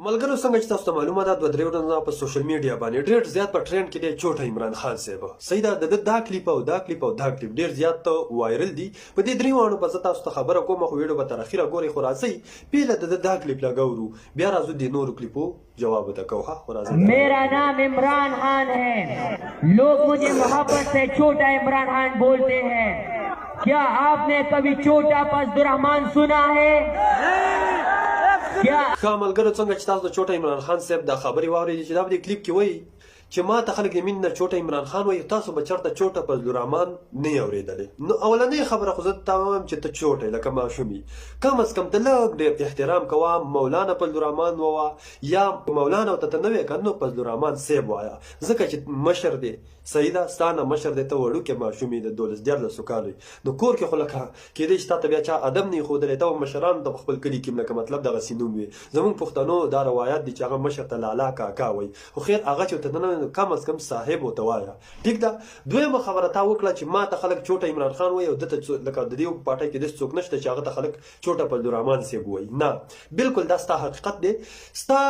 ملګرو څنګه چې تاسو ته معلومه ده 2-3 ورځې په سوشل میډیا باندې ډېر زیات په ټرند کې دی چوټه عمران خان صاحب صحیح ده د دا کلیپ او دا کلیپ ډېر زیات وایرل دي په دې درې وانو په تاسو ته خبره کوم خو ویډیو به تر اخره ګوري خو راځي پیله دا کلیپ لګاورو بیا راځو د نورو کلیپو جواب وتاکوها خو راځي मेरा नाम इमरान खान है लोग मुझे मोहब्बत से छोटा इमरान खान बोलते हैं क्या आपने कभी छोटा फजलुर्रहमान सुना है ښه ملګرو څنګه چې تاسو د چوټه عمران خان صاحب دا خبرې واورېدې چې دا په دې کلیپ کې وایي چې ما ته خلک د مين نه چوټه عمران خان وایي تاسو به چېرته چوټه فضلالرحمن نه یې اورېدلې نو اولنۍ خبره خو زه تا وایم چې ته چوټه یې لکه ماشوم یې کم از کم ته لږ ډېر احترام کوه مولانا فضلالرحمن ووایه یا مولانا ورته ته نه وایې که نو فضلالرحمن صاحب وایه ځکه چې مشر دی صحیح ده ستا نه مشر دی ته وړوکی ماشوم یې د 12-14 کالو نو کور کې خو لکه کېدی چې تا ته بیا چا ادب نه یې ښودلی ته مشرانو ته په خپل کلي کې لکه مطلب دغسې نوم وي زموږ پښتنو دا روایت دی چې هغه مشر ته لالا کاکا وایي خو خیر هغه چې ورته نه کم از کم صاحب ورته وایه ټیک ده دویمه خبره تا وکړه چې ما ته خلک چوټه عمران خان وایي او دته لکه د دې پارټۍ کې داسې څوک نشته چې هغه ته خلک چوټه فضلالرحمن صاحب وایي نه بلکل دا ستا حقیقت دی ستا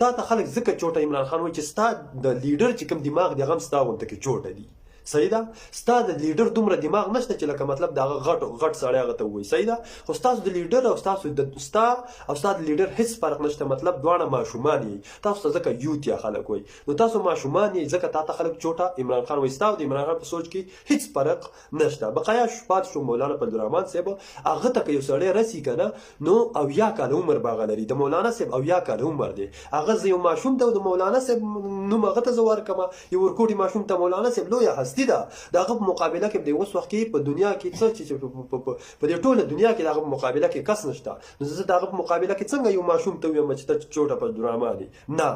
ته خلک ځکه چوټه عمران خان وایي چې ستا د لیډر چې کوم دماغ دی هغه هم ستا غونته کې چوټه دی صحیح ده ستا د لیډر دومره دماغ نشته چې لکه مطلب د هغه غټ سړی هغه ته ووایي صحیح ده خو ستاسو د لیډر او ستا د لیډر هیڅ فرق نشته مطلب دواړه ماشومان یې تاسو ته ځکه یوت یا خلک وایي نو تاسو ماشومان یې ځکه تا ته خلک چوټه عمران خان وایي ستا او د عمران خان په سوچ کې هیڅ فرق نشته بقایا پاتې شو مولانا فضلالرحمن صاحب هغه ته که یو سړی رسي که نه نو 80 کاله عمر به هغه لري د مولانا صاحب 80 کاله عمر دی هغه زه یو ماشوم ته د مولانا صاحب نوم هغه ته زه ورکړم یو ورکوټي ماشوم ته مولانا صاحب لویه هستي ده د هغه په مقابله کې د اوس وخت کې په دنیا کې څه چې په دې ټوله دنیا کې د هغه په مقابله کې کس نشته نو زه د هغه په مقابله کې څنګه یو ماشوم ته ووایم چې ته چوټه فضلالرحمن یې نه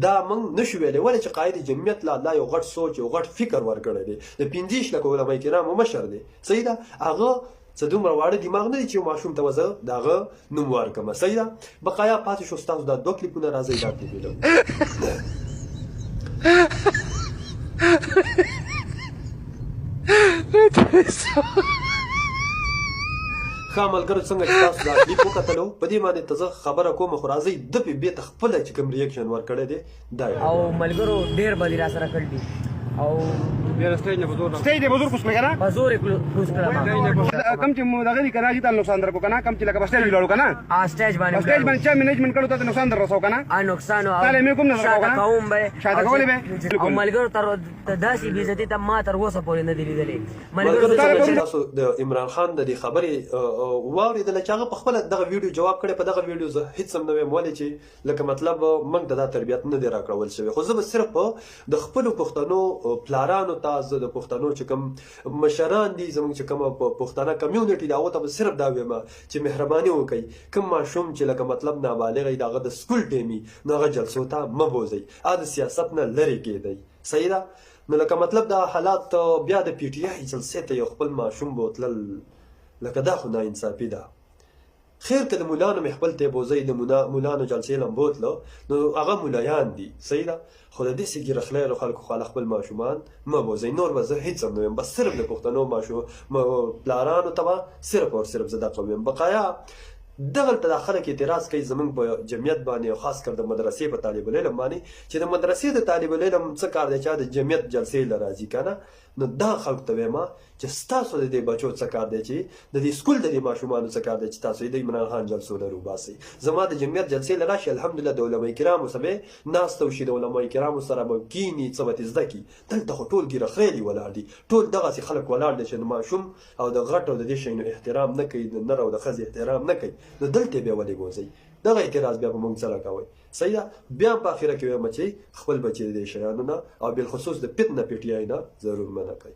دا موږ نشو ویلی ولې چې قاید جمعیت له الله یو غټ سوچ یو غټ فکر ورکړی دی د 15 لکه علما کرامو مشر دی صحیح ده هغه څه دومره واړه دماغ نه دی چې یو ماشوم ته زه د هغه نوم ورکړم صحیح ده بقایا پاتې شو ستاسو دا 2 کلیپونه راځئ دا کلیپونه ښه ملګرو څنګه چې تاسو دا کلیپ وکتلو په دې باندې ته زه خبره کوم خو راځئ د پې بېرته خپله چې کوم ریاکشن ورکړی دی دا او ملګرو ډېر بدي را سره کړي دي او سټیج دی بزرګ کوس کنه بزور کروز کړه کم چې دغه دي کنه چې تا نقصان درکو کنه کم چې لکه سټیج ویلو کنه سټیج باندې چې منیجمنت کړو ته نقصان در رسو کنه نقصان او تعالی مې کوم نه راکو کنه کوم به شاته کولې به او ملګرو تر داسې بې عزتي ته ما تر اوسه پورې نه دي لیدلې ملګرو څنګه چې تاسو د عمران خان د دې خبرې واورېدله چې هغه په خپله دغه ویډیو جواب کړی په دغه ویډیو زه هېڅ هم نه ویم ولې چې لکه مطلب موږ ته دا تربیت نه دی راکړول شوی خو زه به صرف د خپلو پښتنو پلارانو ته زه د پښتنو چې کوم مشران دي زموږ چې کومه پښتانه کمیونټي ده هغو ته به صرف دا وایم چې مهرباني وکړئ کوم ماشوم چې لکه مطلب نابالغ وي د هغه د سکول ټایم وي نو هغه جلسو ته مه بوځئ هغه د سیاست نه لرې کېدئ صحیح ده نو لکه مطلب دا حالات بیا د پی ټي آی جلسې ته یو خپل ماشوم بوتلل لکه دا خو ناانصافي ده خیر که د مولانو مې خپل تی بوځئ د مولانو جلسې لم بوتله نو هغه مولایان دي صحیح ده خو د داسې ګیرخلیلو خلکو خو خپل ماشومان مه بوځئ نور به زه هېڅ هم نه ویم بس صرف د پښتنو پلارانو ته به صرف او صرف زه دغه ویم بقایا دغلته دا خلک اعتراض کوي زموږ په جمعیت باندې او خاص کر د مدرسې په طالب العلم باندې چې د مدرسې د طالب العلم څه کار دی چې د جمعیت جلسې له راځي که نه نو دا خلکو ته وایم چې ستاسو د دې بچو څه کار دی چې د دې سکول د دې ماشومانو څه کار دی چې تاسو یې د عمران خان جلسو نه روباسئ زما د جمعیت جلسې له راشي الحمدلله د علما کرامو سره به ناسته وشي د علما کرامو سره به کیني څه به زده کړي دلته خو ټول ګیره خریلي ولاړ دي ټول دغسې خلک ولاړ دي چې د ماشوم او د غټ او د دې شیانو احترام نه کوي د نر او د ښځې احترام نه کوي نو دلته بیا ولې بوځئ دغه اعتراض بیا په موږ سره کوئ صحیح ده بیا په اخره کې وایم چې خپل بچي د دې شیانو نه او بالخصوص د فتنه پی ټي آی نه ضرور منع کوئ